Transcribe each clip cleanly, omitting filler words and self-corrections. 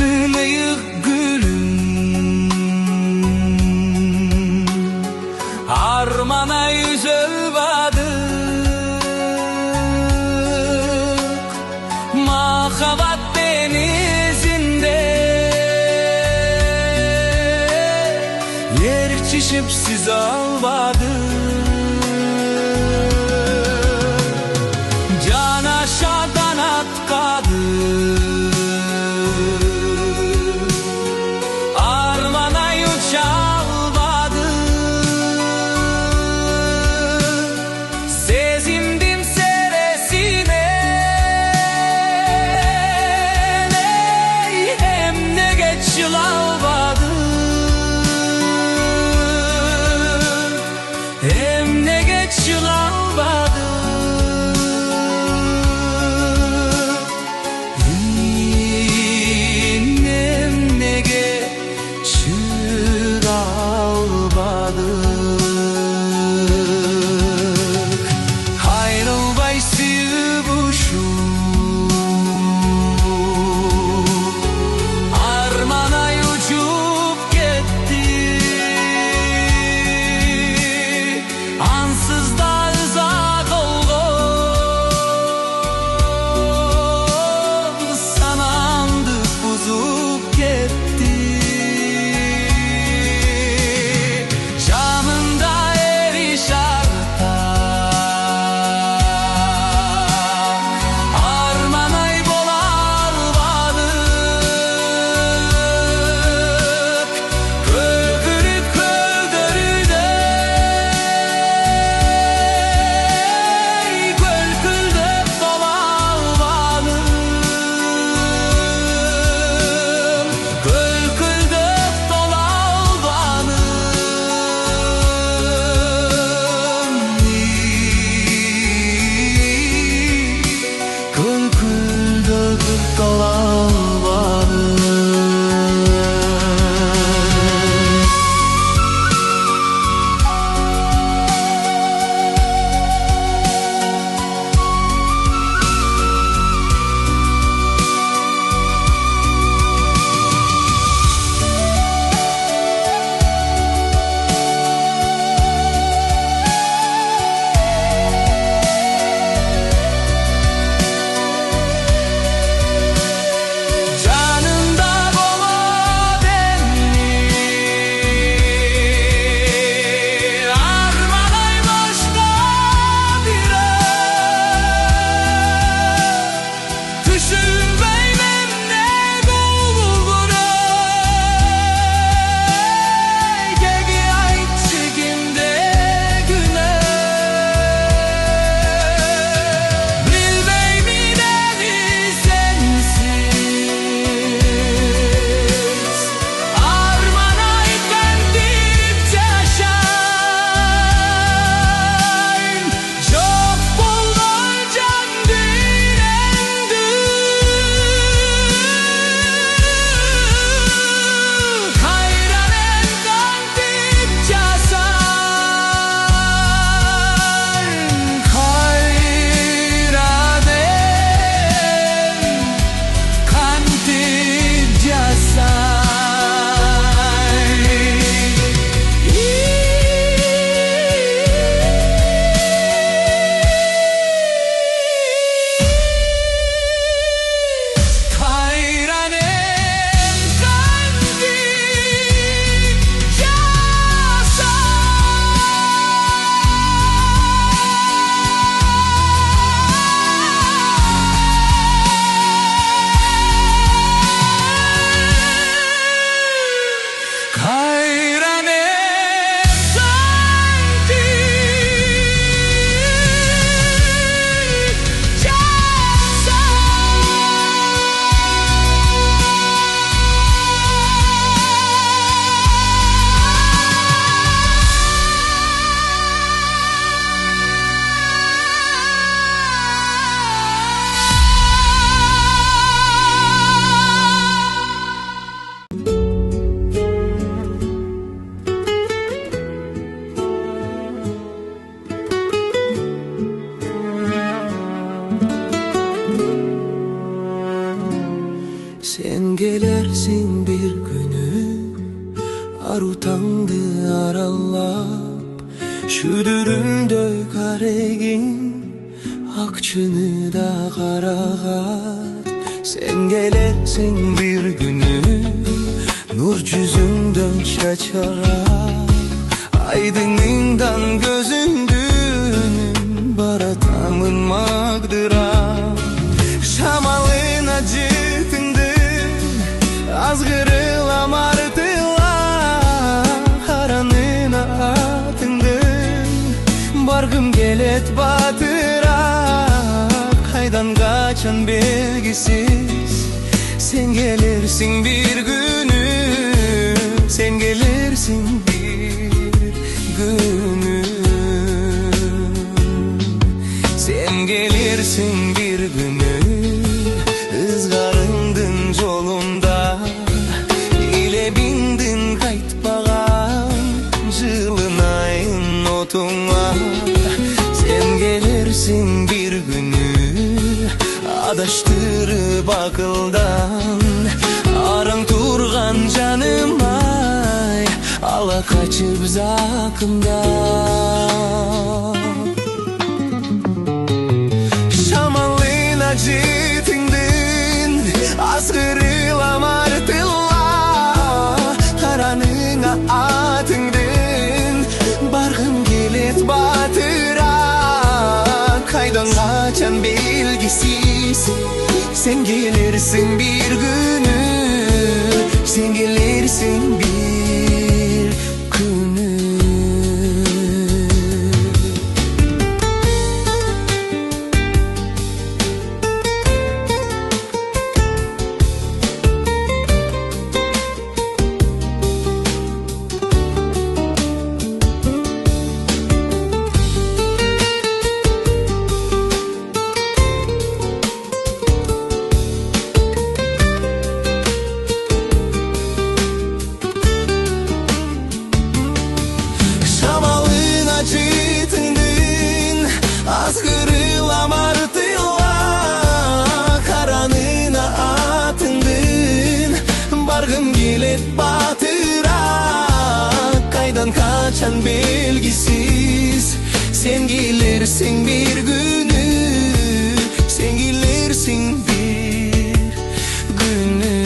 Sınıyık gülüm, harmana yüz ölvadık, mahavat denizinde yer çişip siz alvadık. Can aşağıdan atkadı, armana yüçalvadı. Sezindim seresine, ey hem de geç yıl alvadı. gelersin bir günü, arutamdı aralap, şüdürümdö karegin, akçını da karagat. Sen gelersin bir günü, nur yüzünden şaşarak, aydınından gözündün, baratamın magdıra. Şamalın acıtındın, azgırılam artıla, haranına atındın, bargım gelet batıra. Kaydan kaçan belgisiz, sen gelirsin bir günü, sen gelirsin bir günü, sen gelirsin bir günü. Izgarındın yolunda, ile bindin kaytmağan, жылынайын otuna. Sen gelirsin bir günü, adaştırıp akıldan, arang turgan canım ay, ala kaçıp zakımdan. Şamalın acıtındın, azgırılam artıla, taranına atındın, bargım gelet batıra. Kaydan kaçan belgisiz, sen gelirsin bir günü, sen gelirsin bir günü. Azgırılam artıla, karanına atındın, bargım gelet batıra. Kaydan kaçan belgisiz, sen gelirsin bir günü, sen gelirsin bir günü.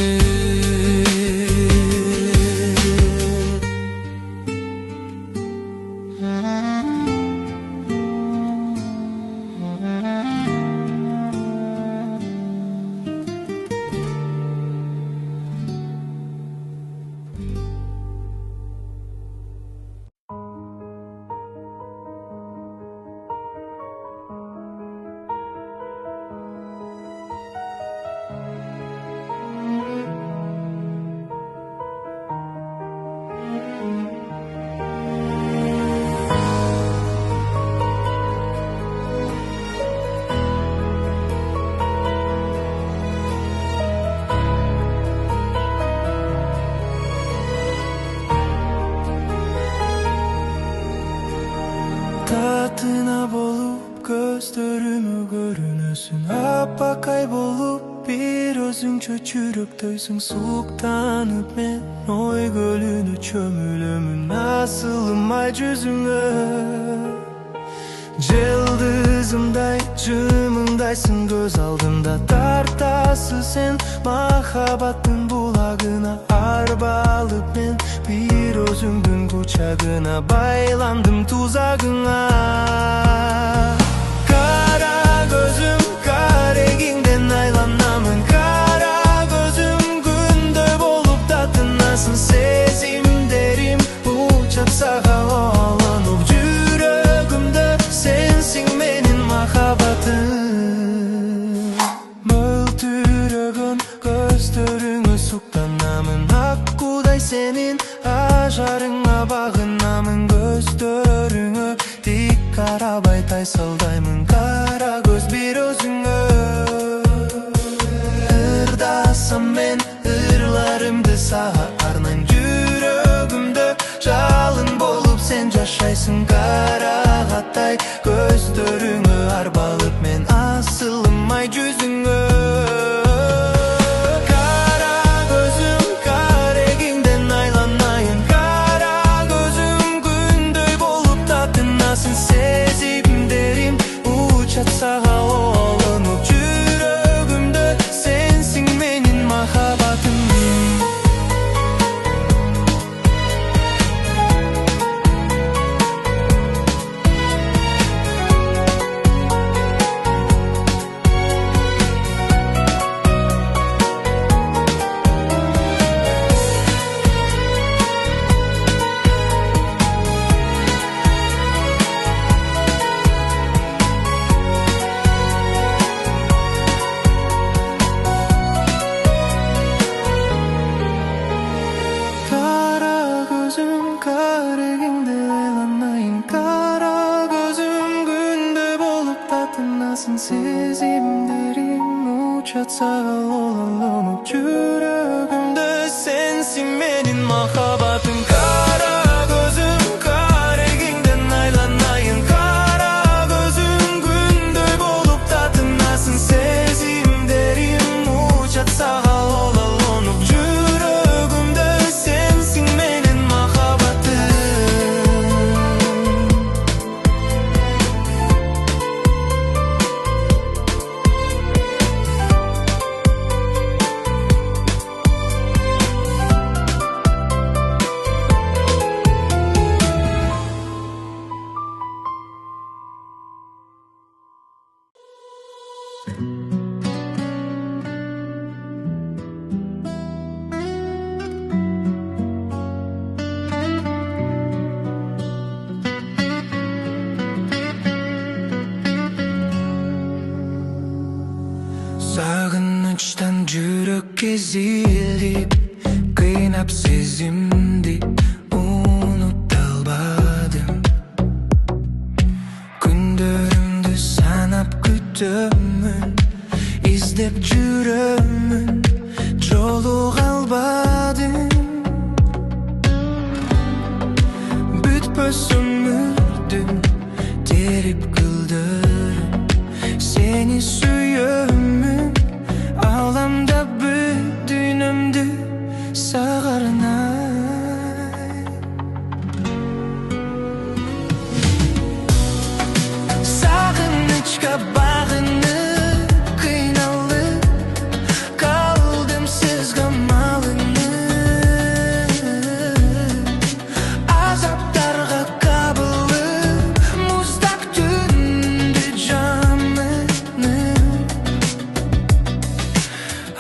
Tatına bolup gözlerimi görünüsün, appa kaybolup bir özün çöçürüp döysün. Soğuktanıp men oy gölünü çömülümün, nasılım ay yüzüne. Yıldızımday, cımındaysın göz aldımda, tartası sen mahabatın bulağına. Arbalıp men bir özümdün kucağına, baylandım tuzağına. Kara gözüm kareginden aylanamın, kara gözüm günde bolup tatınasın. Sezim derim uçap sağa olanıp, yüreğimde sensin menin mahabatım. Möltüregen gözlerine suktanamın, akkuday senin ajarına bağınamın. Gözlerine dik karabay taysaldayımın, kara göz bir özüne. Irdasam ben ırlarımdı sağa arnayım, yüreğimde жалын bolup sen yaşaysın. Kara hatay gözlerine arbalıp men asılım ay yüzüne. Kara gözüm махаббатың. Кара көзім қарегеңден айланайын, кара көзім күндөй болып татынасың. Сезімдерім учат саған олалонуп, жүрөгүмдө сенсиң менин махаббатым. Сағынычтан жүрек кезіліп, қинап сезімді ұмыта албадым. Күндерімді санап күтөмүн, издеп жүрөмүн, жолуга албадым. Бүтпөс өмүрдүм терип гүлдөрүм, сени сүйөмүн, аламда бүт дүйнөмдү сага арнай. Сагынычка багынып, кыйналып калдым сиз камалынып. Азаптарга кабылып, муздак түндү жамынып.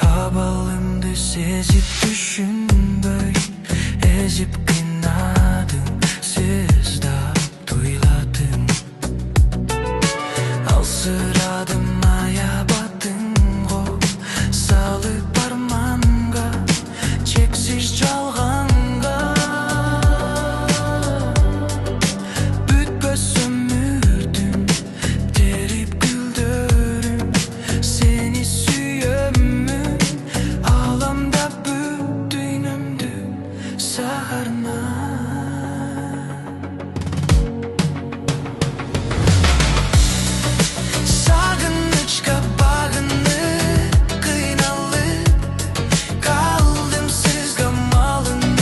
Абалымды сезип түшүнбөй, эзип кыйнадың, сиз да тойладың. Алсырадым аябатыңго, салып арманга, чексиз жалганга. Бүтпөс өмүрдүм терип гүлдөрүм, сени сүйөмүн, аламда бүт дүйнөмдү сага арнай. Сагынычка багынып, кыйналып калдым сиз камалынып.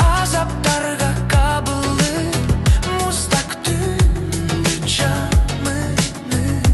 Азаптарга кабылып, муздак түндү жамынып.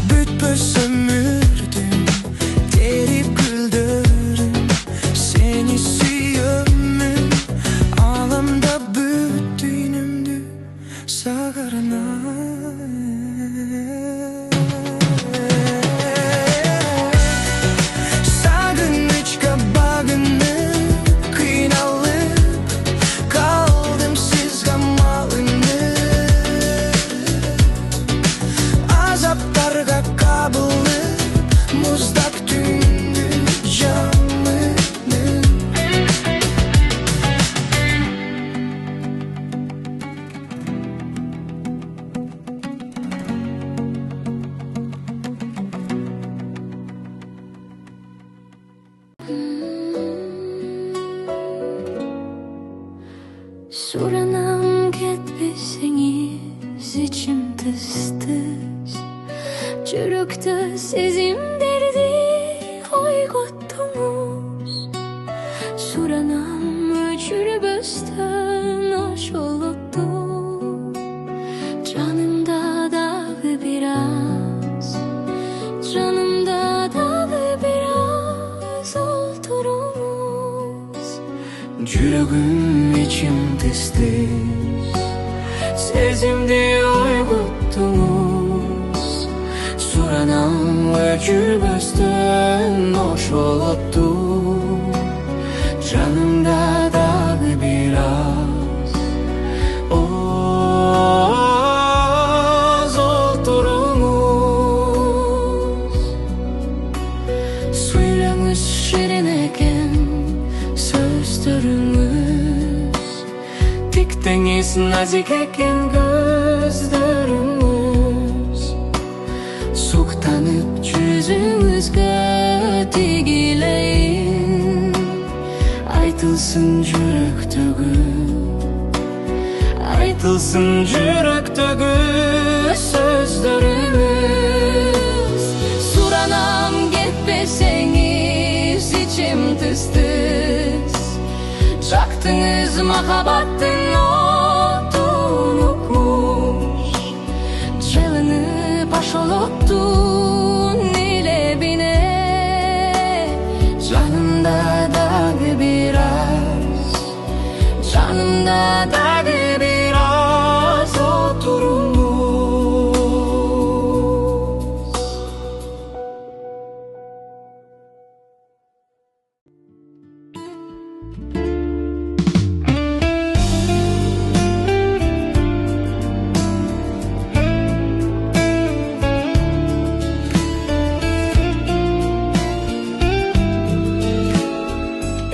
Бүтпөс өмүрдүм терип гүлдөрүм, сени сүйөмүн, аламда бүт дүйнөмдү сага арнай. Сагынычка багынып, кыйналып калдым сиз камалынып. Азаптарга кабылып, муздак түндү жамынып. Суранам кетпесеңиз, ичим тыз-тыз, жүрөктө сезимдерди ойготтуңуз. Суранам өчүрбөстөн ошолоту, жанымда дагы бир аз, жанымда Жүрөгүм ичим тез-тез Сезимди ойготтуңуз Суранам өчүрбөстөн ошолотту Жанымда дагы бир аз отуруңуз Сүйлөңүз ширин экен сөздөрүңүз Тик теңиз назик экен көздөрүңүз Суктанып жүзүңүзгө тигилейин Айтылсын жүрөктөгү Айтылсын жүрөктөгү сөздөрүңүз Суранам кетпесеңиз ичим тыз-тыз Жактыңыз махабаттын отун укмуш Жылынып ошолоттун илебине Жанымда дагы бир аз Жанымда дагы бир аз отуруңуз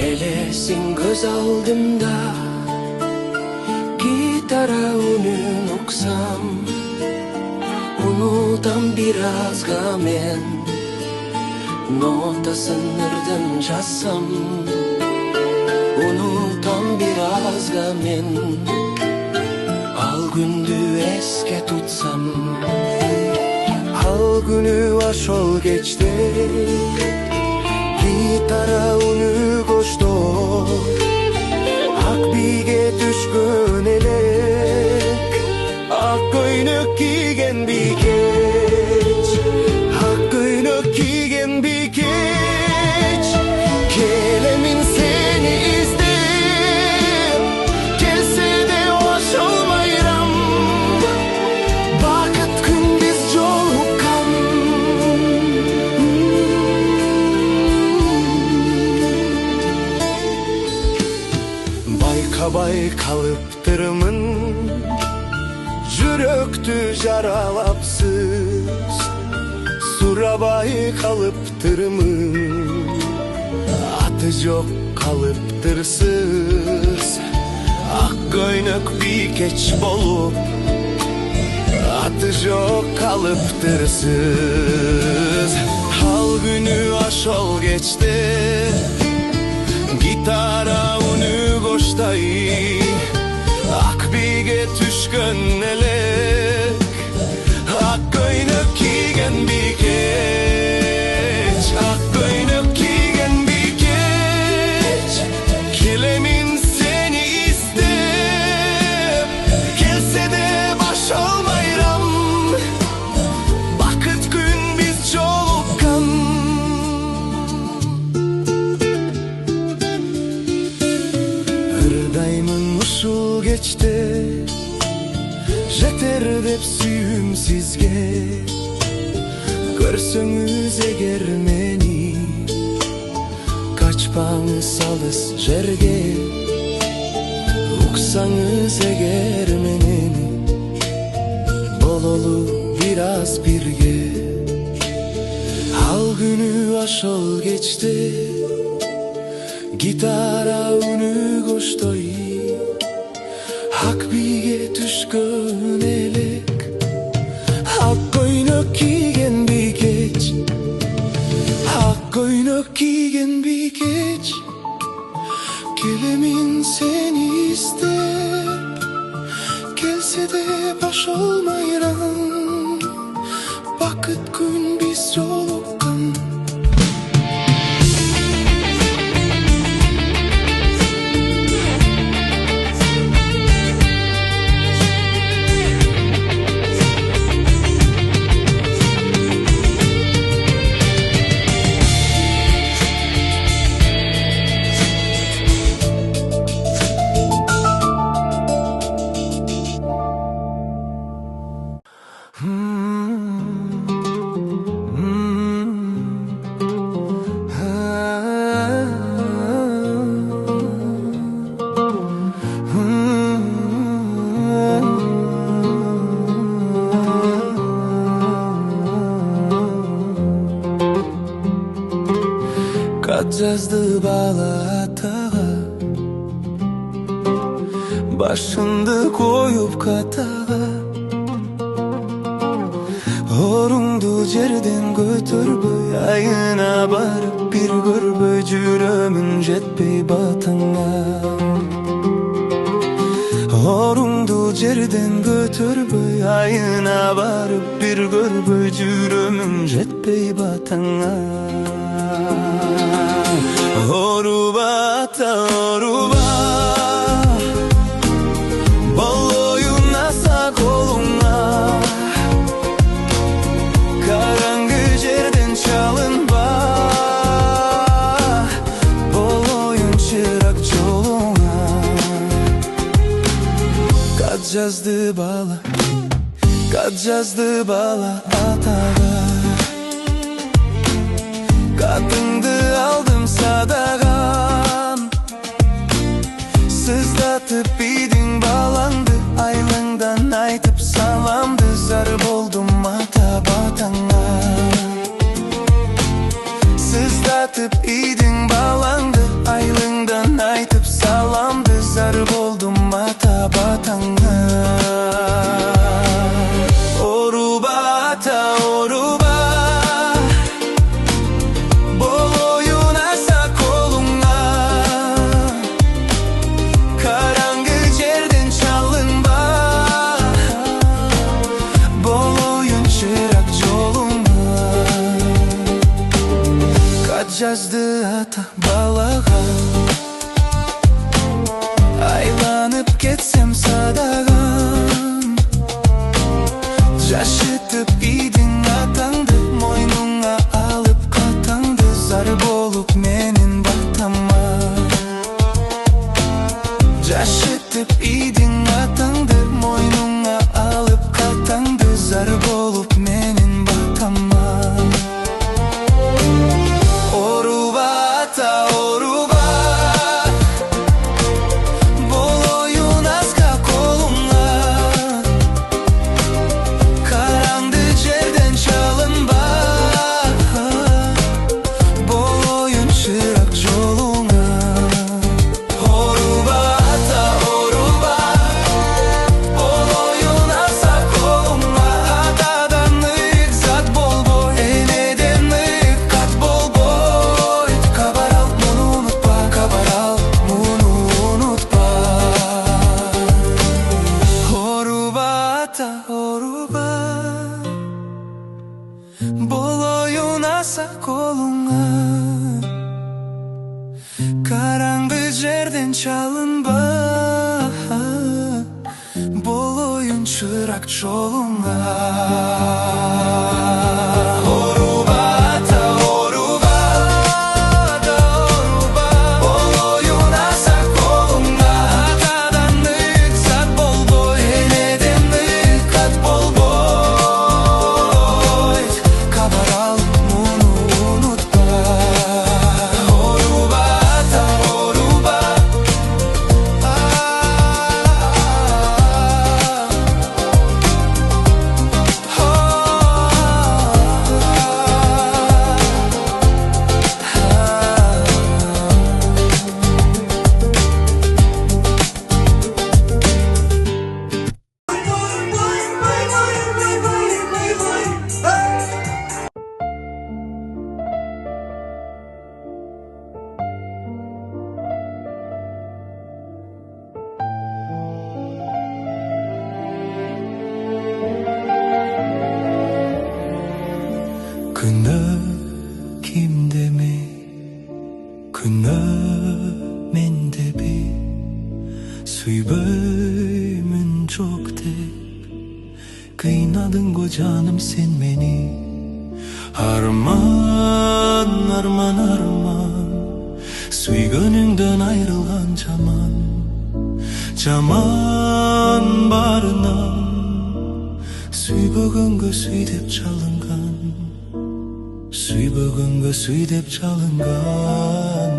Элесиң көз алдымда Гитара үнүн уксам Унутам бир азга мен Нотасын ырдын жазсам Унутам бир азга мен Ал күндү эске тутсам Ал күнү ошол кечте Гитара үнү коштоп Ак бийге түшкөн элек Ак көйнөк кийген бийкеч Ак көйнөк кийген бийкеч Келемин сени издеп Келсе де ошолмайрам Бакыт күн биз жолуккан Байкабай калыптырмын Жүрөктү жаралапсыз Сурабай калыптырмын Аты жок калыптырсыз Ак көйнөк бийкеч болуп Аты жок калыптырсыз Ал күнү ошол кечте Гитара үнү коштой Ак бийге түшкөн элек Ак көйнөк кийген бийкеч Ак көйнөк кийген бийкеч Келемин сени издеп Келсе де башалмайрам Бакыт күн биз жолуккан Ырдаймын ушул кечте Жетер деп сүйүүм сизге Көрсөңүз эгер мени Качпаңыз алыс жерге Уксаңыз эгер менен Бололу бир аз бирге Ал күнү ошол кечте Гитара үнү коштой Ак бийге түшкөн элек Ак көйнөк кийген бийкеч Ак көйнөк кийген бийкеч Келемин сени издеп Келсе де башалмайрам Бакыт күн биз жолуккан Kat жазды бала атаға, başındı koyup katağa. Orundu жерден көтөрбөй, айына барып bir көрбөй, жүрөмүн жетпей батаңа. Orundu жерден көтөрбөй, айына барып bir көрбөй, жүрөмүн жетпей батаңа. Oruba ata oruba, bol oyuna sak koluna. Karangı жерден çalınma, bol oyun çırak жолуңа. Kat жазды бала, kat жазды бала атаға. Katыңды aldım sadağam, sızlatıp idin balаңды, айлыңдан айтып саламды, зар болдум ата батаңа. Sızlatıp idin balаңды, айлыңдан айтып саламды, зар болдум ата батаңа. Oruba ata oruba, жазды ата балаға. Айланып кетсем садағам, жашытып идің атаңды, мойнуңа алып қатаңды, зар болып менің батама. Жашытып идің атаңды, мойнуңа алып қатаңды, зар болып менің батама. Bol oyun asa koluna, karangı жерден çalınma, bol oyun çırak жолуңа. Күні кимде ми, күні менде би, сүйбөймүн çok деп, кыйнадың го жаным сен мени. Арман, арман, арман, сүйгөнүңдөн айрылган жаман, жаман барынан, сүйбөгөнгө сүй деп çalынган. Suyбөгөнгө сүй деп çalынган.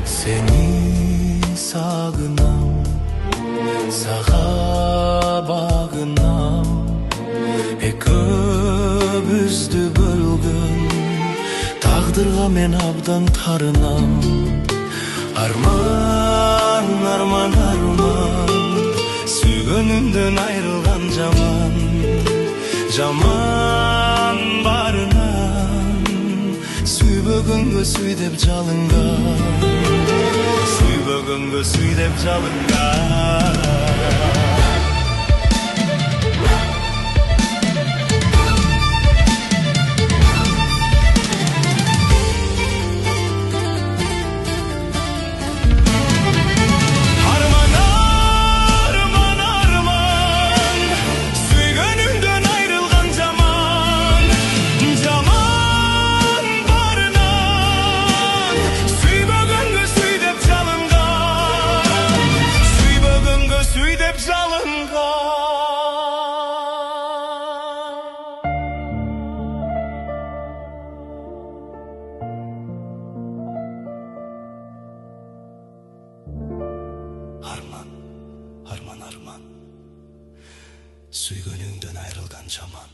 Seni сагынам, сага багынам, экөөбүздү бөлгөн тагдырга men abdan tarınam. Arman, arman, arman, süygönümden ayrılgan jaman. Jaman barынан сүйбөгөнгө сүй деп жалынған, сүйбөгөнгө сүй деп жалынған. Arman, arman, arman, süygönünden ayrılgan jaman.